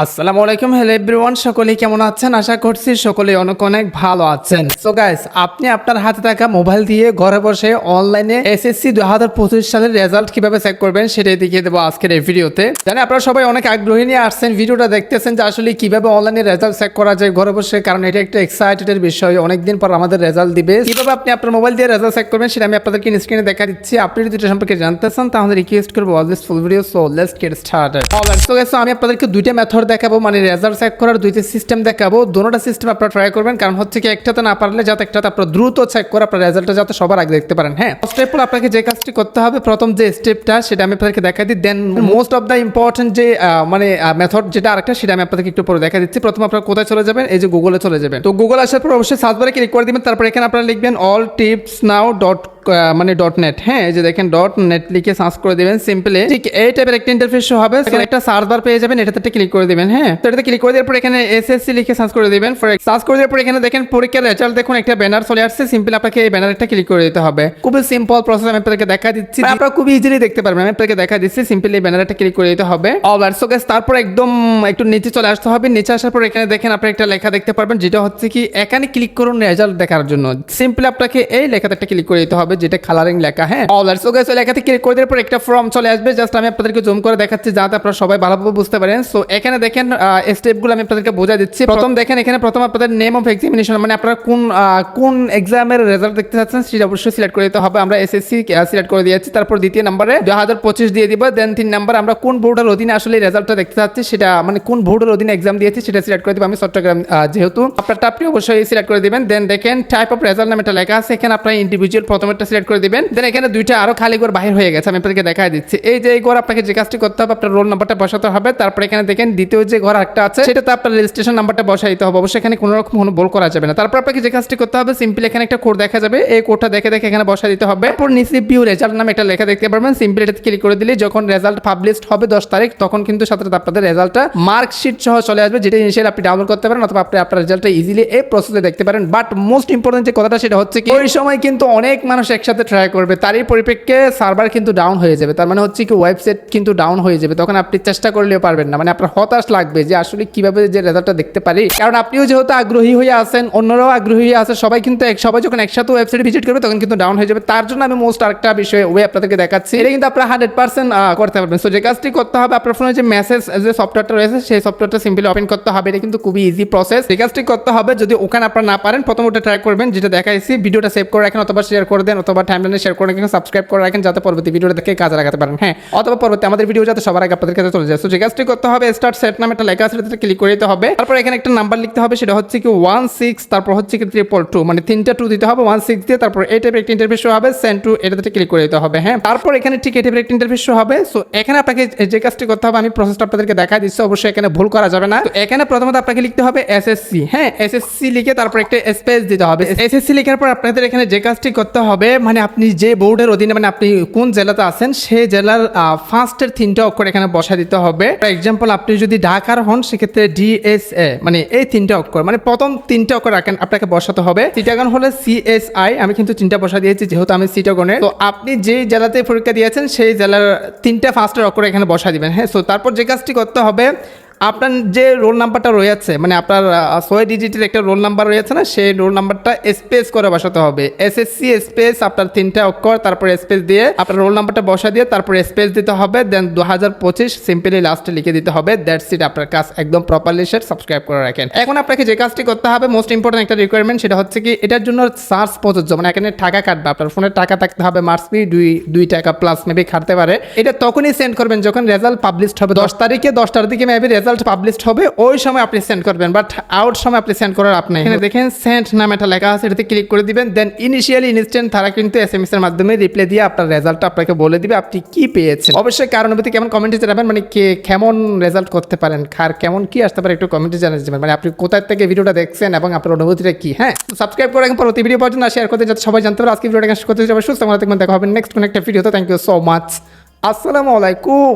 আসসালামু আলাইকুম, hello everyone, সকলেই কেমন আছেন? আশা করছি সকলেই অনেক অনেক ভালো আছেন। সো গাইস, আপনি আপনার হাতে থাকা মোবাইল দিয়ে ঘরে বসে অনলাইনে এসএসসি 2025 সালের রেজাল্ট কিভাবে চেক করবেন সেটাই দেখিয়ে দেবো আজকের এই ভিডিওতে। জানি আপনারা সবাই অনেক আগ্রহী নিয়ে আসছেন, ভিডিওটা দেখতেছেন যে আসলে কিভাবে অনলাইনে রেজাল্ট চেক করা যায় ঘরে বসে, কারণ এটা একটা এক্সাইটেডের বিষয়। অনেকদিন পর আমাদের রেজাল্ট দিবে, কিভাবে আপনি আপনার মোবাইল দিয়ে রেজাল্ট চেক করবেন সেটা আমি আপনাদেরকে স্ক্রিনে দেখা দিচ্ছি। আপনি যদি এটা সম্পর্কে জানতে চান তাহলে রিকোয়েস্ট করবো watch this full video. So let's get started. Alright, so guys, আমি আপনাদেরকে দুইটা মেথড দেখাবো, মানে রেজাল্ট চেক করার দুইটা সিস্টেম দেখাবো। দুটোটা সিস্টেম আপনারা ট্রাই করবেন, কারণ হচ্ছে কি একটাতে না পারলে যাতে একটাতে আপনারা দ্রুত চেক করে আপনার রেজাল্টটা যাতে সবার আগে দেখতে পারেন। হ্যাঁ, স্টেপ হলো আপনাকে যে কাজটি করতে হবে, প্রথম যে স্টেপটা সেটা আমি আপনাদেরকে দেখা দিই। দেন মোস্ট অফ দ্য ইম্পর্টেন্ট যে মেথড যেটা আরেকটা সেটা আমি আপনাদেরকে একটু পরে দেখা দিচ্ছি। প্রথমে আপনারা কোথায় চলে যাবেন? এই যে গুগলে চলে যাবেন। তো গুগল আসার পর অবশ্যই সার্চ বারে ক্লিক করে দিবেন। তারপর এখানে আপনারা লিখবেন অল টিপস নাও .net। হ্যাঁ, এই যে দেখেন .net লিখে সার্চ করে দিবেন। সিম্পলি ঠিক এই টাইপের একটা ইন্টারফেস শো হবে, সেখানে একটা সার্চ বার পেয়ে যাবেন, এটাতে একটা ক্লিক করে দিবেন। হ্যাঁ, তো এটাতে ক্লিক করে দেওয়ার পর এখানে এসএসসি লিখে সার্চ করে দিবেন। সার্চ করে দেওয়ার পর এখানে দেখেন পরীক্ষার রেজাল্ট, দেখুন একটা ব্যানার চলে আসছে। সিম্পলি আপনাকে এই ব্যানারটা ক্লিক করে দিতে হবে। খুবই সিম্পল প্রসেস, আমি আপনাদেরকে দেখা দিচ্ছি, আপনারা খুব ইজিলি দেখতে পারবেন। আমি আপনাদেরকে দেখা দিচ্ছি, সিম্পলি এই ব্যানারটা ক্লিক করে দিতে হবে। অলরাইট, সো গাইস, তারপর একদম একটু নিচে চলে আসতে হবে। নিচে আসার পর এখানে দেখেন আপনি একটা লেখা দেখতে পারবেন, যেটা হচ্ছে কি এখানে ক্লিক করুন রেজাল্ট দেখার জন্য। সিম্পলি আপনাকে এই লেখাতে একটা ক্লিক করে দিতে হবে, যেটা কালারিং লেখা। হ্যাঁ, অলরাইট, সো গাইস, ওই লেখাতে ক্লিক করে দেওয়ার পর একটা ফর্ম চলে আসবে। জাস্ট আমি আপনাদেরকে জুম করে দেখাচ্ছি যাতে আপনারা সবাই ভালোভাবে বুঝতে পারেন। সো এখানে দেখেন স্টেপগুলো আমি আপনাদেরকে বোঝাই দিচ্ছি। প্রথম দেখেন এখানে প্রথম আপনাদের নেম অফ এক্সামিনেশন, মানে আপনারা কোন এক্সামের রেজাল্ট দেখতে চাচ্ছেন সেটা অবশ্যই সিলেক্ট করে দিতে হবে। আমরা এসএসসি সিলেক্ট করে দিয়েছি। তারপর দ্বিতীয় নম্বরে 2025 দিয়ে দিব। দেন 3 নম্বর আমরা কোন বোর্ডের অধীনে আসলে রেজাল্টটা দেখতে চাচ্ছি, সেটা মানে কোন বোর্ডের অধীনে এক্সাম দিয়েছি সেটা সিলেক্ট করে দিব। আমি চট্টগ্রাম যেহেতু, আপনারটা আপনি অবশ্যই সিলেক্ট করে দিবেন। দেন দেখেন টাইপ অফ রেজাল্ট নামে একটা লেখা আছে, এখানে আপনার ইন্ডিভিজুয়াল প্রথমেরটা সিলেক্ট করে দিবেন। দেন এখানে দুইটা আরো খালি ঘর বাহির হয়ে গেছে, আমি আপনাদেরকে দেখাই দিচ্ছি। এই যে এই ঘর আপনাকে যে কাজটি করতে হবে, আপনার রোল নাম্বারটা বসাতে হবে। তারপর এখানে দেখেন দ্বিতীয় যে ঘর একটা আছে, সেটাতে আপনার রেজিস্ট্রেশন নাম্বারটা বসাই দিতে হবে। অবশ্যই এখানে কোনো রকম কোনো ভুল করা যাবে না। তারপর আপনাকে যে কাজটি করতে হবে, সিম্পলি এখানে একটা কোড দেখা যাবে, এই কোডটা দেখে দেখে এখানে বসাই দিতে হবে। তারপর নিচে ভিউ রেজাল্ট নামে একটা লেখা দেখতে পারবেন। সিম্পলি এটাতে ক্লিক করে দিলে যখন রেজাল্ট পাবলিশড হবে 10 তারিখ, তখন কিন্তু সাথে সাথে আপনাদের রেজাল্টটা মার্কশিট সহ চলে আসবে, যেটা ইনিশিয়াল আপনি ডাউনলোড করতে পারেন, অথবা আপনি আপনার রেজাল্টটা ইজিলি এই প্রসেসে দেখতে পারেন। বাট মোস্ট ইম্পর্টেন্ট যে কথাটা সেটা হচ্ছে কি, ওই সময় কিন্তু অনেক মানুষ একসাথে ট্রাই করবে, তারই পরিপ্রেক্ষে সার্ভার কিন্তু ডাউন হয়ে যাবে। তার মানে হচ্ছে কি ওয়েবসাইট কিন্তু ডাউন হয়ে যাবে, তখন আপনি চেষ্টা করলেও পারবেন না। মানে আপনার হতাশ লাগবে যে আসলে কিভাবে যে রেজাল্টটা দেখতে পারি, কারণ আপনিও যেহেতু আগ্রহী হয়ে আছেন, অন্যরাও আগ্রহী হয়ে আছে, সবাই কিন্তু সবাই যখন একসাথে ওয়েবসাইট ভিজিট করবে তখন কিন্তু ডাউন হয়ে যাবে। তার জন্য আমি মোস্ট আরেকটা বিষয় ওয়ে আপনাদেরকে দেখাচ্ছি, এটা কিন্তু আপনারা 100% করতে পারবেন। সো যে কাজটি করতে হবে, আপনার ফোনে যে মেসেজ যে সফটওয়্যারটা রয়েছে সেই সফটওয়্যারটা সিম্পলি ওপেন করতে হবে। এটা কিন্তু খুবই ইজি প্রসেস। যে কাজটি করতে হবে, যদি ওখানে আপনারা না পারেন প্রথম ওটা ট্রাই করবেন, যেটা দেখাইছি। ভিডিওটা সেভ করে রাখেন, অথবা শেয়ার করে দেন, অথবা টাইমলাইনে শেয়ার করে রাখেন, সাবস্ক্রাইব করে রাখেন, যাতে পরবর্তী ভিডিওটা দেখে কাজে লাগাতে পারেন। হ্যাঁ, অথবা পরবর্তী আমাদের ভিডিও যাতে সবার আগে আপনাদের কাছে চলে যায়। সো যে কাজটি করতে হবে, স্টার্ট সেট নামে একটা লেখা আছে, এটাতে ক্লিক করে দিতে হবে। তারপর এখানে একটা নাম্বার লিখতে হবে, সেটা হচ্ছে কি 16, তারপর হচ্ছে কি 222, মানে 3টা 2 দিতে হবে, 16 দিয়ে। তারপর এই টাইপের একটা ইন্টারফেস শো হবে, সেন্ড টু, এটাতে ক্লিক করে দিতে হবে। হ্যাঁ, তারপর এখানে ঠিক এই টাইপের একটা ইন্টারফেস শো হবে। সো এখানে আপনাকে যে কাজটি করতে হবে, আমি প্রসেসটা আপনাদেরকে দেখাই দিচ্ছি, অবশ্যই এখানে ভুল করা যাবে না। তো এখানে প্রথমত আপনাকে লিখতে হবে এসএসসি। হ্যাঁ, এসএসসি লিখে তারপর একটা স্পেস দিতে হবে। এসএসসি লেখার পর আপনাদের এখানে যে কাজটি করতে হবে, মানে আপনি যে বোর্ডের অধীনে, মানে আপনি কোন জেলাতে আছেন সেই জেলার ফার্স্টের 3টা অক্ষর এখানে বসা দিতে হবে। ফর এক্সাম্পল, আপনি যদি ঢাকার হন সেক্ষেত্রে ডিএসএ, মানে এই 3টা অক্ষর, মানে প্রথম 3টা অক্ষর আপনাকে বসাতে হবে। চিটাগং হলে সিএসআই, আমি কিন্তু 3টা বসা দিয়েছি যেহেতু আমি চিটাগনে। তো আপনি যে জেলাতে পরীক্ষা দিয়েছেন সেই জেলার 3টা ফার্স্টের অক্ষর এখানে বসা দিবেন। হ্যাঁ, সো তারপর যে কাজটি করতে হবে, আপনার যে রোল নাম্বারটা রয়েছে, মানে আপনার 6 ডিজিটের একটা রোল নাম্বার রয়েছে না, সেই রোল নাম্বারটা স্পেস করে বসাতে হবে। এসএসসি স্পেস আপনার 3টা অক্ষর, তারপর স্পেস দিয়ে আপনার রোল নাম্বারটা বসা দিয়ে তারপর স্পেস দিতে হবে। দেন 2025 সিম্পলি লাস্টে লিখে দিতে হবে। দ্যাটস ইট, আপনার কাজ একদম প্রপারলি শেষ। সাবস্ক্রাইব করে রাখেন। এখন আপনাকে যে কাজটি করতে হবে, মোস্ট ইম্পর্টেন্ট একটা রিকোয়ারমেন্ট, সেটা হচ্ছে কি এটার জন্য চার্জ প্রযোজ্য, মানে এখানে টাকা কাটবে, আপনার ফোনে টাকা থাকতে হবে। মার্চবি 2 টাকা প্লাস মেবি খাটতে পারে। এটা তখনই সেন্ড করবেন যখন রেজাল্ট পাবলিশড হবে 10 তারিখে। 10টার দিকে মেবি রেজাল্ট পাবলিশড হবে, ওই সময় আপনি সেন্ড করবেন, বাট আউট সময় আপনি সেন্ড করার আপনি এখানে দেখেন সেন্ড নামে একটা লেখা আছে, এটাতে ক্লিক করে দিবেন। দেন ইনিশিয়ালি ইনস্ট্যান্ট তারা কিন্তু এসএমএস এর মাধ্যমে রিপ্লাই দিয়ে আপনার রেজাল্টটা আপনাকে বলে দিবে আপনি কি পেয়েছেন। অবশ্যই কার অনুভূতি কেমন কমেন্টে জানাবেন, মানে কে কেমন রেজাল্ট করতে পারেন, কার কেমন কি আসতে পারে একটু কমেন্টে জানিয়ে যাবেন, মানে আপনি কোথায় থেকে ভিডিওটা দেখছেন এবং আপনার অনুভূতিটা কি। হ্যাঁ, সাবস্ক্রাইব করে রাখেন পরবর্তী ভিডিও পর্যন্ত, শেয়ার করতে যাতে সবাই জানতে পারে। আজকে ভিডিওটা শেষ করতে যাবে, সুস্থ মনে থাকবেন, দেখা হবে নেক্সট কোন একটা ভিডিওতে। থ্যাংক ইউ সো মাচ, আসসালামু আলাইকুম।